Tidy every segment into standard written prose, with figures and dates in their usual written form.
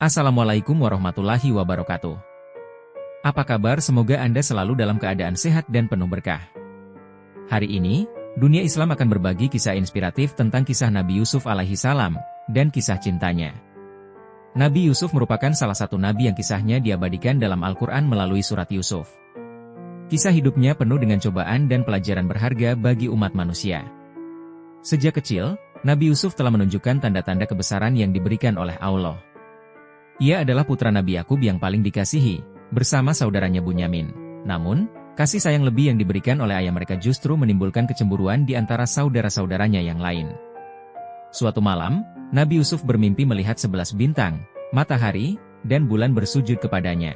Assalamualaikum warahmatullahi wabarakatuh. Apa kabar? Semoga Anda selalu dalam keadaan sehat dan penuh berkah. Hari ini, dunia Islam akan berbagi kisah inspiratif tentang kisah Nabi Yusuf alaihi salam dan kisah cintanya. Nabi Yusuf merupakan salah satu nabi yang kisahnya diabadikan dalam Al-Quran melalui surat Yusuf. Kisah hidupnya penuh dengan cobaan dan pelajaran berharga bagi umat manusia. Sejak kecil, Nabi Yusuf telah menunjukkan tanda-tanda kebesaran yang diberikan oleh Allah. Ia adalah putra Nabi Yakub yang paling dikasihi, bersama saudaranya Bunyamin. Namun, kasih sayang lebih yang diberikan oleh ayah mereka justru menimbulkan kecemburuan di antara saudara-saudaranya yang lain. Suatu malam, Nabi Yusuf bermimpi melihat 11 bintang, matahari, dan bulan bersujud kepadanya.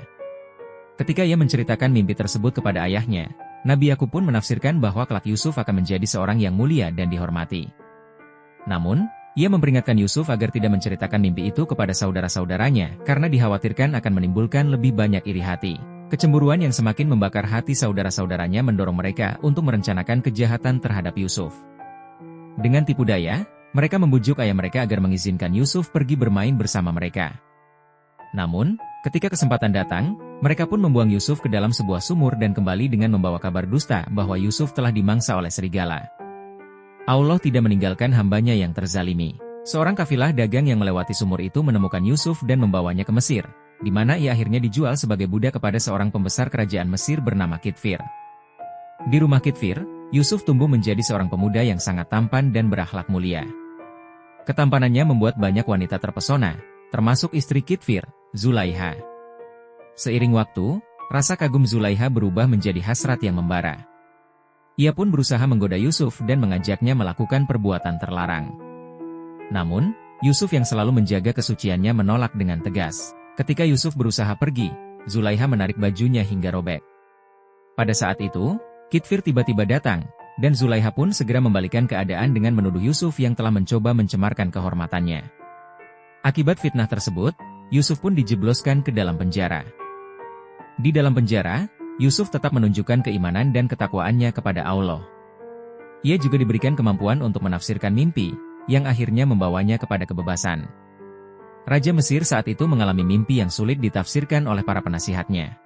Ketika ia menceritakan mimpi tersebut kepada ayahnya, Nabi Yakub pun menafsirkan bahwa kelak Yusuf akan menjadi seorang yang mulia dan dihormati. Namun, ia memperingatkan Yusuf agar tidak menceritakan mimpi itu kepada saudara-saudaranya karena dikhawatirkan akan menimbulkan lebih banyak iri hati. Kecemburuan yang semakin membakar hati saudara-saudaranya mendorong mereka untuk merencanakan kejahatan terhadap Yusuf. Dengan tipu daya, mereka membujuk ayah mereka agar mengizinkan Yusuf pergi bermain bersama mereka. Namun, ketika kesempatan datang, mereka pun membuang Yusuf ke dalam sebuah sumur dan kembali dengan membawa kabar dusta bahwa Yusuf telah dimangsa oleh serigala. Allah tidak meninggalkan hambanya yang terzalimi. Seorang kafilah dagang yang melewati sumur itu menemukan Yusuf dan membawanya ke Mesir, di mana ia akhirnya dijual sebagai budak kepada seorang pembesar kerajaan Mesir bernama Kitfir. Di rumah Kitfir, Yusuf tumbuh menjadi seorang pemuda yang sangat tampan dan berakhlak mulia. Ketampanannya membuat banyak wanita terpesona, termasuk istri Kitfir, Zulaiha. Seiring waktu, rasa kagum Zulaiha berubah menjadi hasrat yang membara. Ia pun berusaha menggoda Yusuf dan mengajaknya melakukan perbuatan terlarang. Namun, Yusuf yang selalu menjaga kesuciannya menolak dengan tegas. Ketika Yusuf berusaha pergi, Zulaiha menarik bajunya hingga robek. Pada saat itu, Kitfir tiba-tiba datang, dan Zulaiha pun segera membalikan keadaan dengan menuduh Yusuf yang telah mencoba mencemarkan kehormatannya. Akibat fitnah tersebut, Yusuf pun dijebloskan ke dalam penjara. Di dalam penjara, Yusuf tetap menunjukkan keimanan dan ketakwaannya kepada Allah. Ia juga diberikan kemampuan untuk menafsirkan mimpi, yang akhirnya membawanya kepada kebebasan. Raja Mesir saat itu mengalami mimpi yang sulit ditafsirkan oleh para penasihatnya.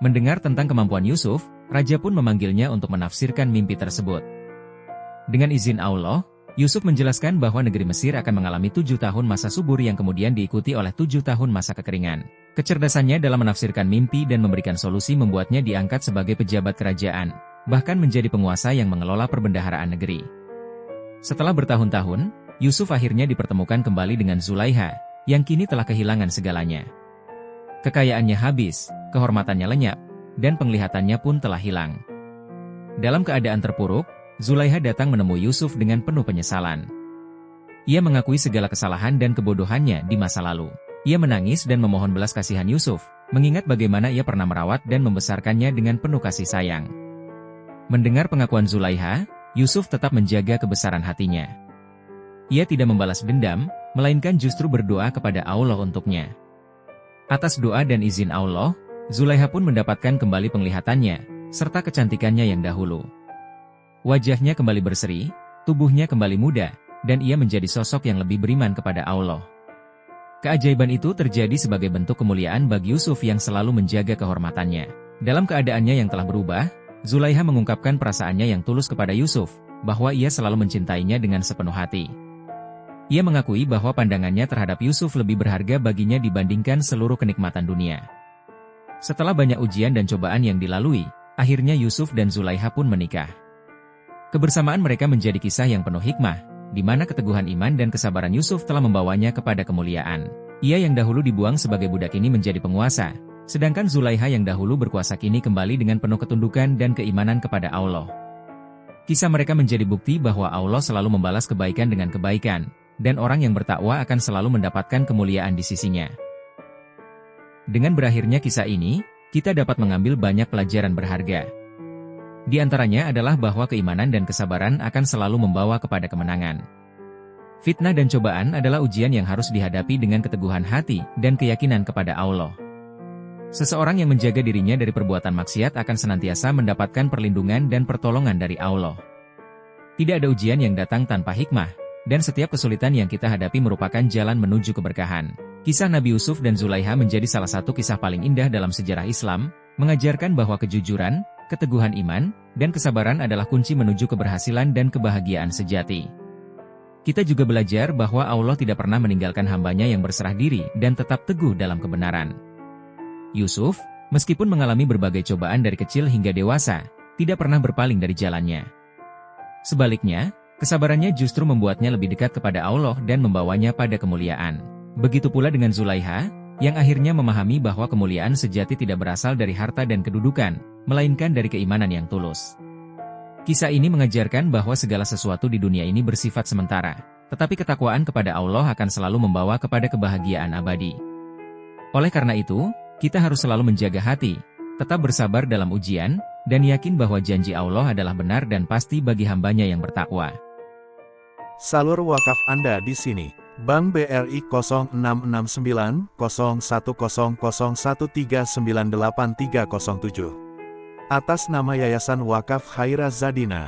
Mendengar tentang kemampuan Yusuf, Raja pun memanggilnya untuk menafsirkan mimpi tersebut. Dengan izin Allah, Yusuf menjelaskan bahwa negeri Mesir akan mengalami 7 tahun masa subur yang kemudian diikuti oleh 7 tahun masa kekeringan. Kecerdasannya dalam menafsirkan mimpi dan memberikan solusi membuatnya diangkat sebagai pejabat kerajaan, bahkan menjadi penguasa yang mengelola perbendaharaan negeri. Setelah bertahun-tahun, Yusuf akhirnya dipertemukan kembali dengan Zulaiha, yang kini telah kehilangan segalanya. Kekayaannya habis, kehormatannya lenyap, dan penglihatannya pun telah hilang. Dalam keadaan terpuruk, Zulaiha datang menemui Yusuf dengan penuh penyesalan. Ia mengakui segala kesalahan dan kebodohannya di masa lalu. Ia menangis dan memohon belas kasihan Yusuf, mengingat bagaimana ia pernah merawat dan membesarkannya dengan penuh kasih sayang. Mendengar pengakuan Zulaiha, Yusuf tetap menjaga kebesaran hatinya. Ia tidak membalas dendam, melainkan justru berdoa kepada Allah untuknya. Atas doa dan izin Allah, Zulaiha pun mendapatkan kembali penglihatannya, serta kecantikannya yang dahulu. Wajahnya kembali berseri, tubuhnya kembali muda, dan ia menjadi sosok yang lebih beriman kepada Allah. Keajaiban itu terjadi sebagai bentuk kemuliaan bagi Yusuf yang selalu menjaga kehormatannya. Dalam keadaannya yang telah berubah, Zulaiha mengungkapkan perasaannya yang tulus kepada Yusuf, bahwa ia selalu mencintainya dengan sepenuh hati. Ia mengakui bahwa pandangannya terhadap Yusuf lebih berharga baginya dibandingkan seluruh kenikmatan dunia. Setelah banyak ujian dan cobaan yang dilalui, akhirnya Yusuf dan Zulaiha pun menikah. Kebersamaan mereka menjadi kisah yang penuh hikmah, di mana keteguhan iman dan kesabaran Yusuf telah membawanya kepada kemuliaan. Ia yang dahulu dibuang sebagai budak ini menjadi penguasa, sedangkan Zulaiha yang dahulu berkuasa kini kembali dengan penuh ketundukan dan keimanan kepada Allah. Kisah mereka menjadi bukti bahwa Allah selalu membalas kebaikan dengan kebaikan, dan orang yang bertakwa akan selalu mendapatkan kemuliaan di sisinya. Dengan berakhirnya kisah ini, kita dapat mengambil banyak pelajaran berharga. Di antaranya adalah bahwa keimanan dan kesabaran akan selalu membawa kepada kemenangan. Fitnah dan cobaan adalah ujian yang harus dihadapi dengan keteguhan hati dan keyakinan kepada Allah. Seseorang yang menjaga dirinya dari perbuatan maksiat akan senantiasa mendapatkan perlindungan dan pertolongan dari Allah. Tidak ada ujian yang datang tanpa hikmah, dan setiap kesulitan yang kita hadapi merupakan jalan menuju keberkahan. Kisah Nabi Yusuf dan Zulaiha menjadi salah satu kisah paling indah dalam sejarah Islam, mengajarkan bahwa kejujuran, keteguhan iman, dan kesabaran adalah kunci menuju keberhasilan dan kebahagiaan sejati. Kita juga belajar bahwa Allah tidak pernah meninggalkan hambanya yang berserah diri dan tetap teguh dalam kebenaran. Yusuf, meskipun mengalami berbagai cobaan dari kecil hingga dewasa, tidak pernah berpaling dari jalannya. Sebaliknya, kesabarannya justru membuatnya lebih dekat kepada Allah dan membawanya pada kemuliaan. Begitu pula dengan Zulaiha, yang akhirnya memahami bahwa kemuliaan sejati tidak berasal dari harta dan kedudukan, melainkan dari keimanan yang tulus. Kisah ini mengajarkan bahwa segala sesuatu di dunia ini bersifat sementara, tetapi ketakwaan kepada Allah akan selalu membawa kepada kebahagiaan abadi. Oleh karena itu, kita harus selalu menjaga hati, tetap bersabar dalam ujian, dan yakin bahwa janji Allah adalah benar dan pasti bagi hambanya yang bertakwa. Salur wakaf Anda di sini. Bank BRI 06690100139837. Atas nama Yayasan Wakaf Khaira Zadina.